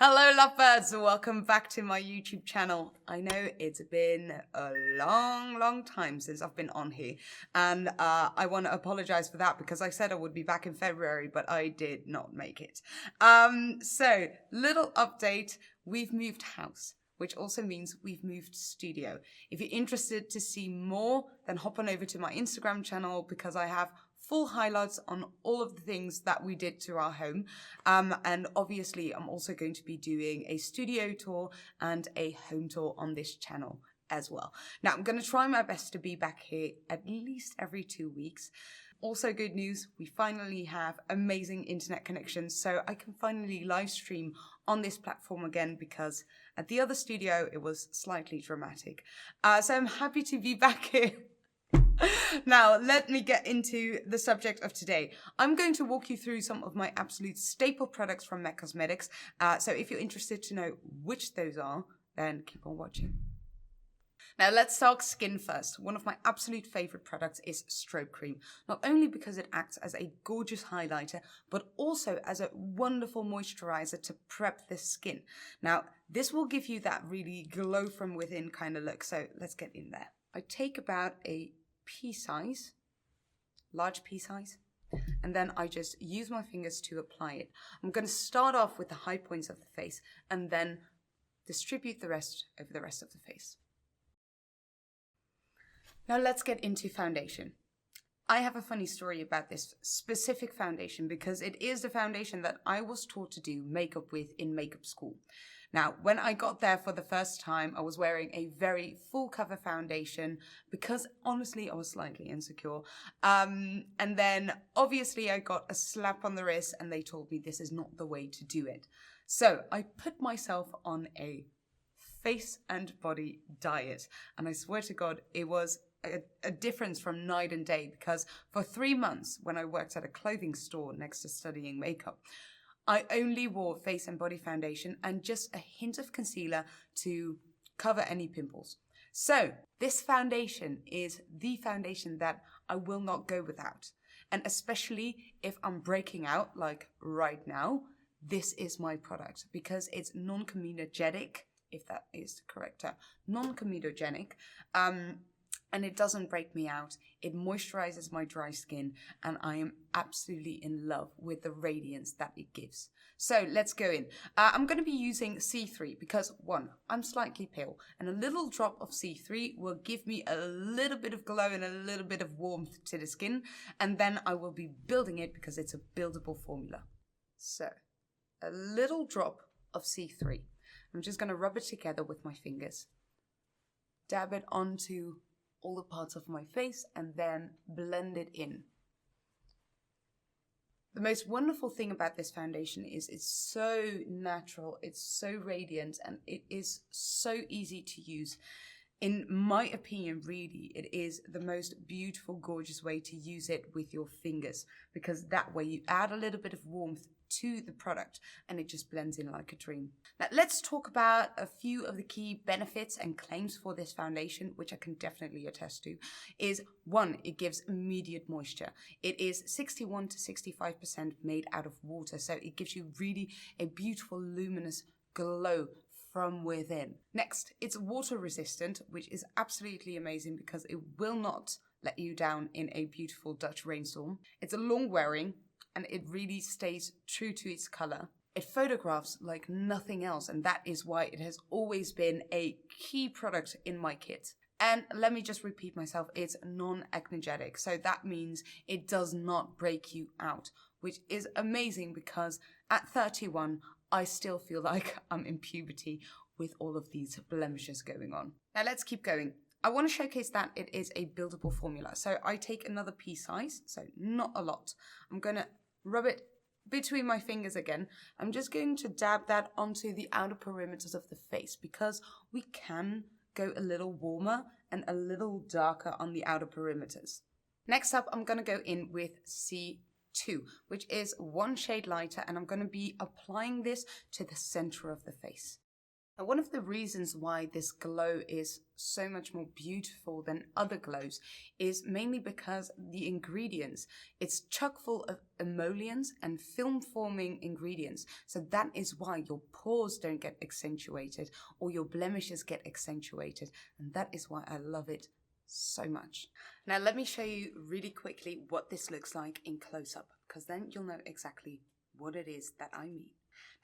Hello lovebirds, welcome back to my YouTube channel. I know it's been a long time since I've been on here, and I want to apologize for that because I said I would be back in February, but I did not make it. So little update, we've moved house, which also means we've moved studio. If you're interested to see more, then hop on over to my Instagram channel because I have full highlights on all of the things that we did to our home. And obviously I'm also going to be doing a studio tour and a home tour on this channel as well. Now I'm going to try my best to be back here at least every 2 weeks. Also good news, we finally have amazing internet connections, so I can finally live stream on this platform again because at the other studio it was slightly dramatic. So I'm happy to be back here. Now, let me get into the subject of today. I'm going to walk you through some of my absolute staple products from MAC Cosmetics. So if you're interested to know which those are, then keep on watching. Now, let's talk skin first. One of my absolute favorite products is Strobe Cream. Not only because it acts as a gorgeous highlighter, but also as a wonderful moisturizer to prep the skin. Now, this will give you that really glow from within kind of look. So let's get in there. I take about a pea size, large pea size, and then I just use my fingers to apply it. I'm going to start off with the high points of the face and then distribute the rest over the rest of the face. Now let's get into foundation. I have a funny story about this specific foundation because it is the foundation that I was taught to do makeup with in makeup school. Now, when I got there for the first time, I was wearing a very full cover foundation because honestly, I was slightly insecure. And then obviously I got a slap on the wrist and they told me this is not the way to do it. So I put myself on a face and body diet. And I swear to God, it was a difference from night and day because for 3 months when I worked at a clothing store next to studying makeup, I only wore face and body foundation and just a hint of concealer to cover any pimples. So this foundation is the foundation that I will not go without. And especially if I'm breaking out like right now, this is my product because it's non-comedogenic, if that is the correct term, non-comedogenic. And it doesn't break me out. It moisturizes my dry skin and I am absolutely in love with the radiance that it gives. So let's go in. I'm going to be using C3 because one, I'm slightly pale and a little drop of C3 will give me a little bit of glow and a little bit of warmth to the skin. And then I will be building it because it's a buildable formula. So a little drop of C3. I'm just going to rub it together with my fingers. Dab it onto all the parts of my face and then blend it in. The most wonderful thing about this foundation is it's so natural, it's so radiant, and it is so easy to use. In my opinion, really, it is the most beautiful, gorgeous way to use it with your fingers because that way you add a little bit of warmth to the product and it just blends in like a dream. Now let's talk about a few of the key benefits and claims for this foundation, which I can definitely attest to. Is one, it gives immediate moisture. It is 61 to 65% made out of water, so it gives you really a beautiful luminous glow from within. Next, it's water resistant, which is absolutely amazing because it will not let you down in a beautiful Dutch rainstorm. It's a long wearing and it really stays true to its color. It photographs like nothing else, and that is why it has always been a key product in my kit. And let me just repeat myself, it's non-acnogenic, so that means it does not break you out, which is amazing because at 31, I still feel like I'm in puberty with all of these blemishes going on. Now let's keep going. I want to showcase that it is a buildable formula. So I take another pea size, so not a lot. I'm going to rub it between my fingers again. I'm just going to dab that onto the outer perimeters of the face because we can go a little warmer and a little darker on the outer perimeters. Next up, I'm going to go in with C2, which is one shade lighter, and I'm going to be applying this to the center of the face. Now, one of the reasons why this glow is so much more beautiful than other glows is mainly because the ingredients, it's chock full of emollients and film-forming ingredients. So that is why your pores don't get accentuated or your blemishes get accentuated. And that is why I love it so much. Now, let me show you really quickly what this looks like in close-up, because then you'll know exactly what it is that I mean.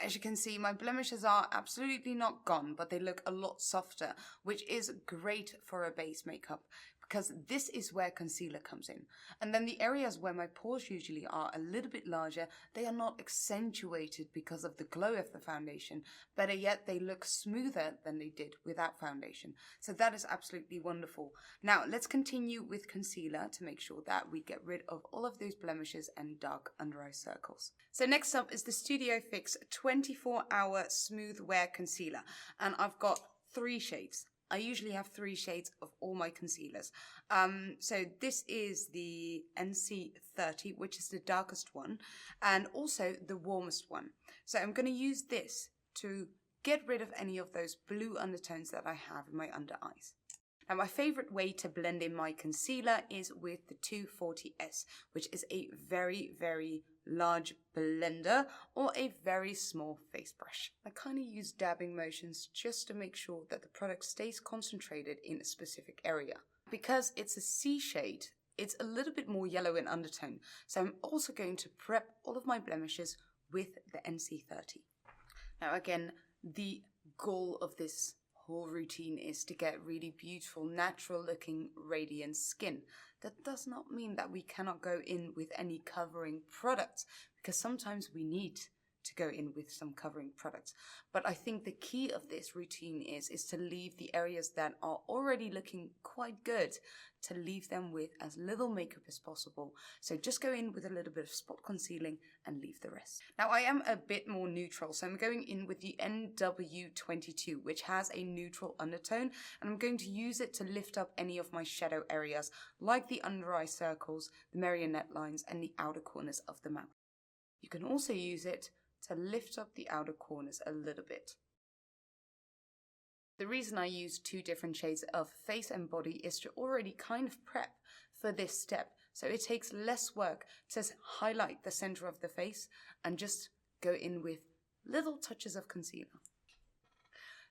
As you can see, my blemishes are absolutely not gone, but they look a lot softer, which is great for a base makeup because this is where concealer comes in. And then the areas where my pores usually are a little bit larger, they are not accentuated because of the glow of the foundation. Better yet, they look smoother than they did without foundation. So that is absolutely wonderful. Now, let's continue with concealer to make sure that we get rid of all of those blemishes and dark under eye circles. So next up is the Studio Fix 24-Hour Smooth Wear Concealer. And I've got 3 shades. I usually have 3 shades of all my concealers. So this is the NC30, which is the darkest one, and also the warmest one. So I'm going to use this to get rid of any of those blue undertones that I have in my under eyes. Now, my favorite way to blend in my concealer is with the 240S, which is a very, very large blender or a very small face brush. I kind of use dabbing motions just to make sure that the product stays concentrated in a specific area. Because it's a C shade, it's a little bit more yellow in undertone. So I'm also going to prep all of my blemishes with the NC30. Now again, the goal of this whole routine is to get really beautiful, natural looking, radiant skin. That does not mean that we cannot go in with any covering products, because sometimes we need to go in with some covering products. But I think the key of this routine is to leave the areas that are already looking quite good, to leave them with as little makeup as possible. So just go in with a little bit of spot concealing and leave the rest. Now I am a bit more neutral, so I'm going in with the NW22, which has a neutral undertone, and I'm going to use it to lift up any of my shadow areas, like the under eye circles, the marionette lines, and the outer corners of the mouth. You can also use it to lift up the outer corners a little bit. The reason I use 2 different shades of face and body is to already kind of prep for this step. So it takes less work to highlight the center of the face and just go in with little touches of concealer.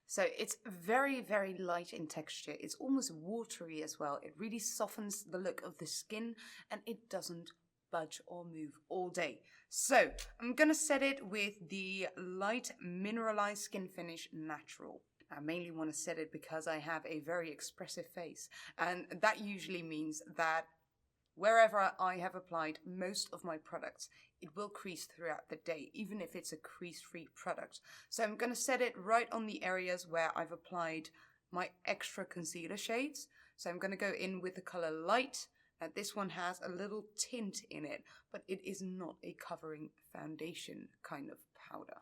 So it's very, very light in texture. It's almost watery as well. It really softens the look of the skin and it doesn't budge or move all day. So I'm gonna set it with the light Mineralize Skin Finish Natural. I mainly want to set it because I have a very expressive face, and that usually means that wherever I have applied most of my products, it will crease throughout the day, even if it's a crease-free product. So I'm going to set it right on the areas where I've applied my extra concealer shades. So I'm going to go in with the color Light. This one has a little tint in it, but it is not a covering foundation kind of powder.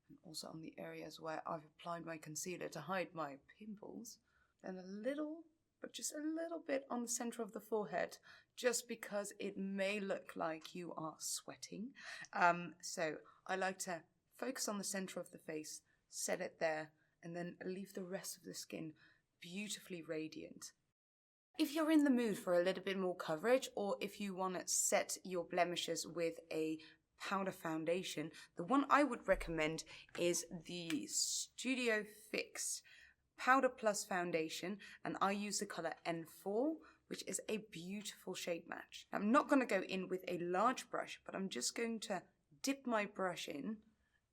And also on the areas where I've applied my concealer to hide my pimples, and a little, but just a little bit on the center of the forehead, just because it may look like you are sweating. So I like to focus on the center of the face, set it there, and then leave the rest of the skin beautifully radiant. If you're in the mood for a little bit more coverage, or if you want to set your blemishes with a powder foundation, the one I would recommend is the Studio Fix Powder Plus Foundation, and I use the color N4, which is a beautiful shade match. I'm not going to go in with a large brush, but I'm just going to dip my brush in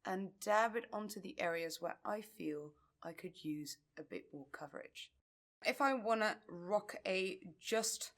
and dab it onto the areas where I feel I could use a bit more coverage. If I want to rock a just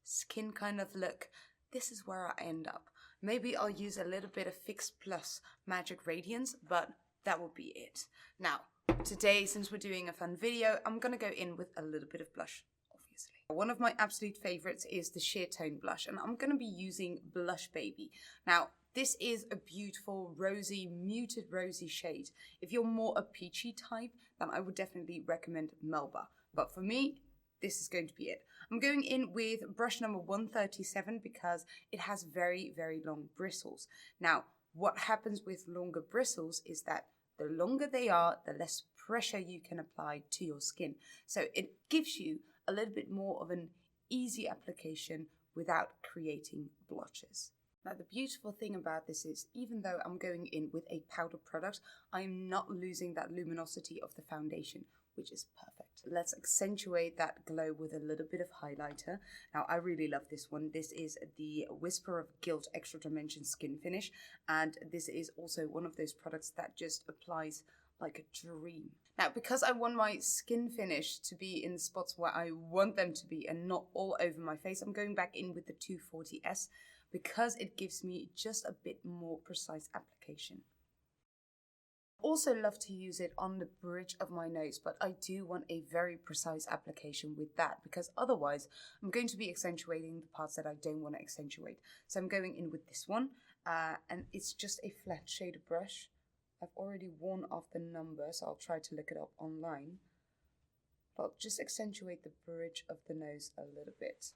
skin kind of look, this is where I end up. Maybe I'll use a little bit of Fix Plus Magic Radiance, but that will be it. Now, today, since we're doing a fun video, I'm going to go in with a little bit of blush, obviously. One of my absolute favorites is the Sheer Tone blush, and I'm going to be using Blushbaby. Now, this is a beautiful rosy, muted rosy shade. If you're more a peachy type, then I would definitely recommend Melba. But for me, this is going to be it. I'm going in with brush number 137 because it has very, very long bristles. Now, what happens with longer bristles is that the longer they are, the less pressure you can apply to your skin. So it gives you a little bit more of an easy application without creating blotches. Now the beautiful thing about this is, even though I'm going in with a powder product, I'm not losing that luminosity of the foundation, which is perfect. Let's accentuate that glow with a little bit of highlighter. Now I really love this one. This is the Whisper of Guilt Extra Dimension Skin Finish, and this is also one of those products that just applies like a dream. Now, because I want my skin finish to be in the spots where I want them to be and not all over my face, I'm going back in with the 240S because it gives me just a bit more precise application. Also love to use it on the bridge of my nose, but I do want a very precise application with that because otherwise I'm going to be accentuating the parts that I don't want to accentuate. So I'm going in with this one, and it's just a flat shaded brush. I've already worn off the number, so I'll try to look it up online. But I'll just accentuate the bridge of the nose a little bit.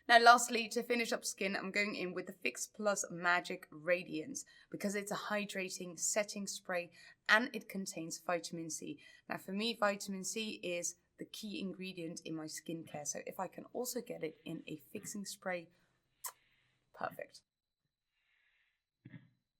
Now lastly, to finish up skin, I'm going in with the Fix Plus Magic Radiance because it's a hydrating setting spray and it contains vitamin C. Now for me, vitamin C is the key ingredient in my skincare. So if I can also get it in a fixing spray, perfect.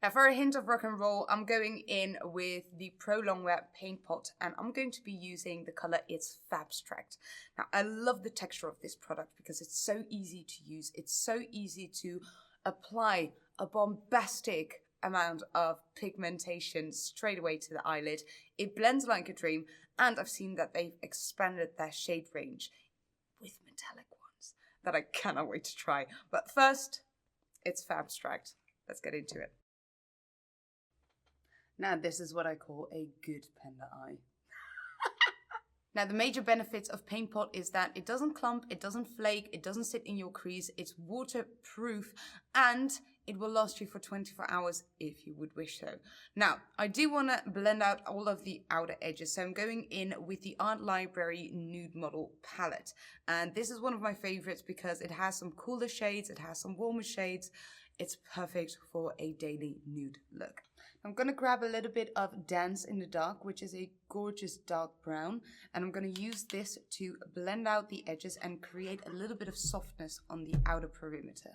Now for a hint of rock and roll, I'm going in with the Pro Longwear paint pot and I'm going to be using the color It's Fabstract. Now I love the texture of this product because it's so easy to use. It's so easy to apply a bombastic amount of pigmentation straight away to the eyelid. It blends like a dream, and I've seen that they've expanded their shade range with metallic ones that I cannot wait to try. But first, It's Fabstract. Let's get into it. Now this is what I call a good panda eye. Now the major benefits of Paint Pot is that it doesn't clump, it doesn't flake, it doesn't sit in your crease, it's waterproof, and it will last you for 24 hours if you would wish so. Now, I do want to blend out all of the outer edges, so I'm going in with the Art Library Nude Model Palette. And this is one of my favorites because it has some cooler shades, it has some warmer shades. It's perfect for a daily nude look. I'm going to grab a little bit of Dance in the Dark, which is a gorgeous dark brown, and I'm going to use this to blend out the edges and create a little bit of softness on the outer perimeter.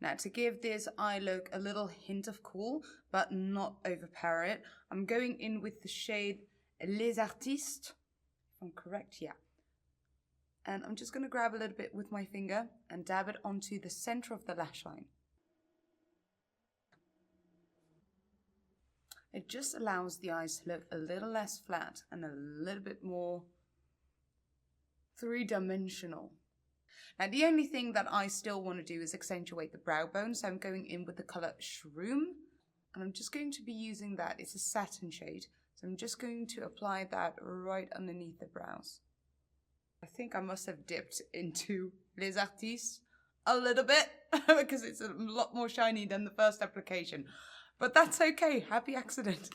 Now to give this eye look a little hint of cool, but not overpower it, I'm going in with the shade Les Artistes, if I'm correct, yeah. And I'm just going to grab a little bit with my finger and dab it onto the center of the lash line. It just allows the eyes to look a little less flat and a little bit more three-dimensional. Now the only thing that I still want to do is accentuate the brow bone, so I'm going in with the color Shroom, and I'm just going to be using that. It's a satin shade, so I'm just going to apply that right underneath the brows. I think I must have dipped into Les Artistes a little bit because it's a lot more shiny than the first application. But that's okay, happy accident.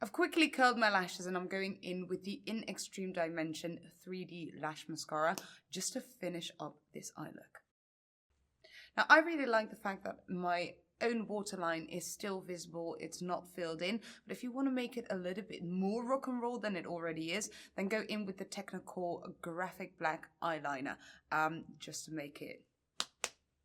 I've quickly curled my lashes and I'm going in with the In Extreme Dimension 3D Lash Mascara just to finish up this eye look. Now I really like the fact that my own waterline is still visible, it's not filled in, but if you want to make it a little bit more rock and roll than it already is, then go in with the Technakohl Graphic Black Eyeliner, just to make it.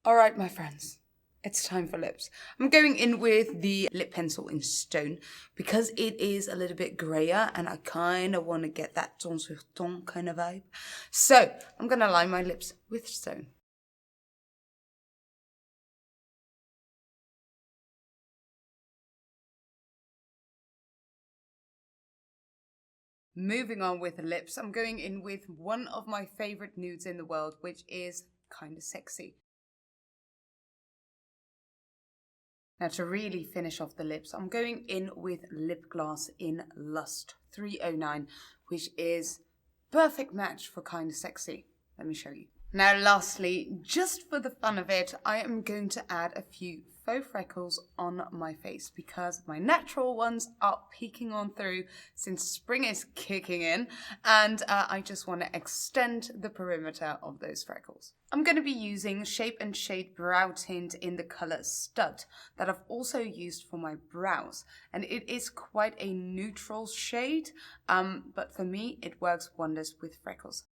Alright my friends, it's time for lips. I'm going in with the lip pencil in Stone because it is a little bit grayer and I kind of want to get that ton sur ton kind of vibe. So I'm going to line my lips with Stone. Moving on with the lips, I'm going in with one of my favorite nudes in the world, which is Kinda Sexy. Now to really finish off the lips, I'm going in with LipGlass in Lust 309, which is perfect match for Kinda Sexy. Let me show you. Now lastly, just for the fun of it, I am going to add a few faux freckles on my face because my natural ones are peeking on through since spring is kicking in, and I just want to extend the perimeter of those freckles. I'm going to be using Shape and Shade Brow Tint in the color Stud that I've also used for my brows, and it is quite a neutral shade, but for me it works wonders with freckles.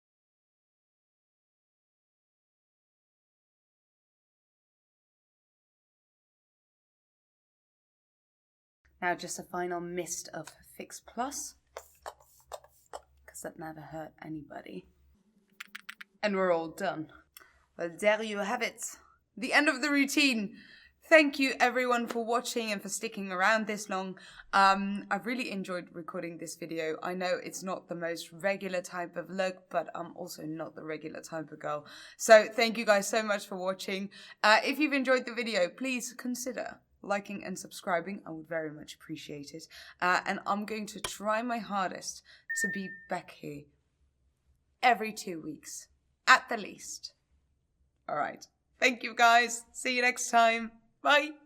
Now just a final mist of Fix Plus, because that never hurt anybody. And we're all done. Well, there you have it. The end of the routine. Thank you everyone for watching and for sticking around this long. I've really enjoyed recording this video. I know it's not the most regular type of look, but I'm also not the regular type of girl. So thank you guys so much for watching. If you've enjoyed the video, please consider liking and subscribing. I would very much appreciate it. And I'm going to try my hardest to be back here every 2 weeks, at the least. All right. Thank you guys. See you next time. Bye.